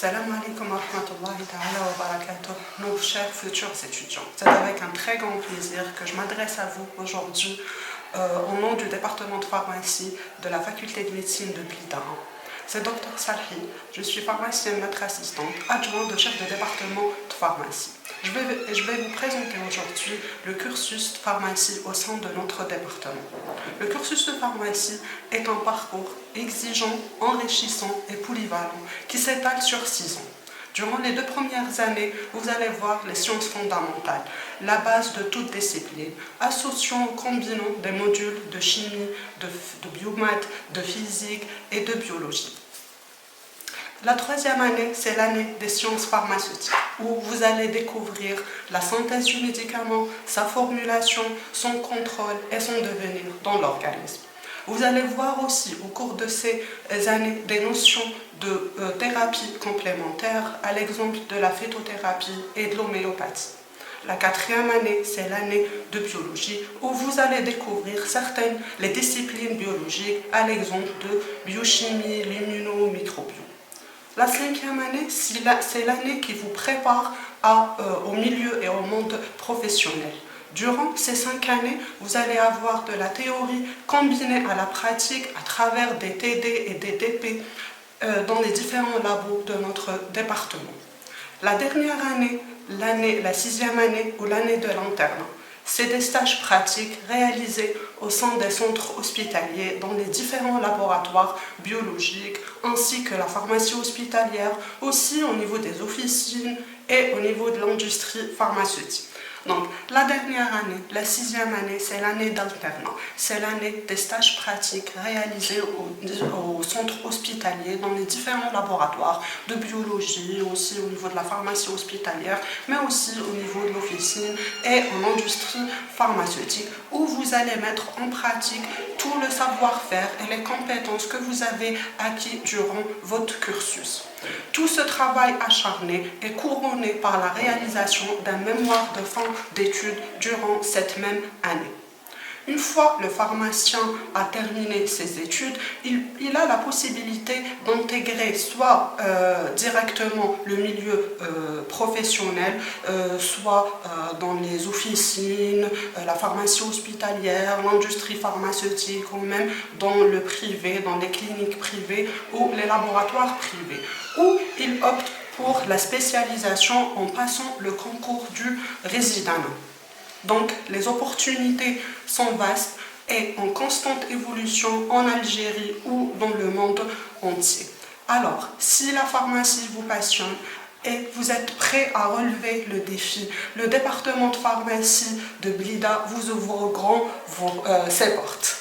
Salam alaikum wa rahmatullahi ta'ala wa barakatuh, nos chers futurs étudiants. C'est avec un très grand plaisir que je m'adresse à vous aujourd'hui au nom du département de pharmacie de la faculté de médecine de Blida. C'est Dr Salhi, je suis pharmacienne maître assistante, adjointe de chef de département de pharmacie. Je vais vous présenter aujourd'hui le cursus de pharmacie au sein de notre département. Le cursus de pharmacie est un parcours exigeant, enrichissant et polyvalent qui s'étale sur 6 ans. Durant les 2 premières années, vous allez voir les sciences fondamentales, la base de toute discipline, associant ou combinant des modules de chimie, de biomaths, de physique et de biologie. La 3e année, c'est l'année des sciences pharmaceutiques, où vous allez découvrir la synthèse du médicament, sa formulation, son contrôle et son devenir dans l'organisme. Vous allez voir aussi au cours de ces années des notions de thérapie complémentaire, à l'exemple de la phytothérapie et de l'homéopathie. La 4e année, c'est l'année de biologie, où vous allez découvrir les disciplines biologiques, à l'exemple de biochimie, l'immuno-microbio. La 5e année, c'est l'année qui vous prépare au milieu et au monde professionnel. Durant ces 5 années, vous allez avoir de la théorie combinée à la pratique à travers des TD et des DP dans les différents labos de notre département. La dernière année, la 6e année ou l'année de l'internat, c'est des stages pratiques réalisés au sein des centres hospitaliers dans les différents laboratoires biologiques ainsi que la pharmacie hospitalière, aussi au niveau des officines et au niveau de l'industrie pharmaceutique. Donc, la dernière année, la 6e année, c'est l'année d'alternat. C'est l'année des stages pratiques réalisés au centre hospitalier, dans les différents laboratoires de biologie, aussi au niveau de la pharmacie hospitalière, mais aussi au niveau de l'officine et en industrie pharmaceutique, où vous allez mettre en pratique tout le savoir-faire et les compétences que vous avez acquis durant votre cursus. Tout ce travail acharné est couronné par la réalisation d'un mémoire de fin d'études durant cette même année. Une fois le pharmacien a terminé ses études, il a la possibilité d'intégrer soit directement le milieu professionnel, soit dans les officines, la pharmacie hospitalière, l'industrie pharmaceutique ou même dans le privé, dans les cliniques privées ou les laboratoires privés, où il opte pour la spécialisation en passant le concours du résident. Donc, les opportunités sont vastes et en constante évolution en Algérie ou dans le monde entier. Alors, si la pharmacie vous passionne et vous êtes prêt à relever le défi, le département de pharmacie de Blida vous ouvre grand ses portes.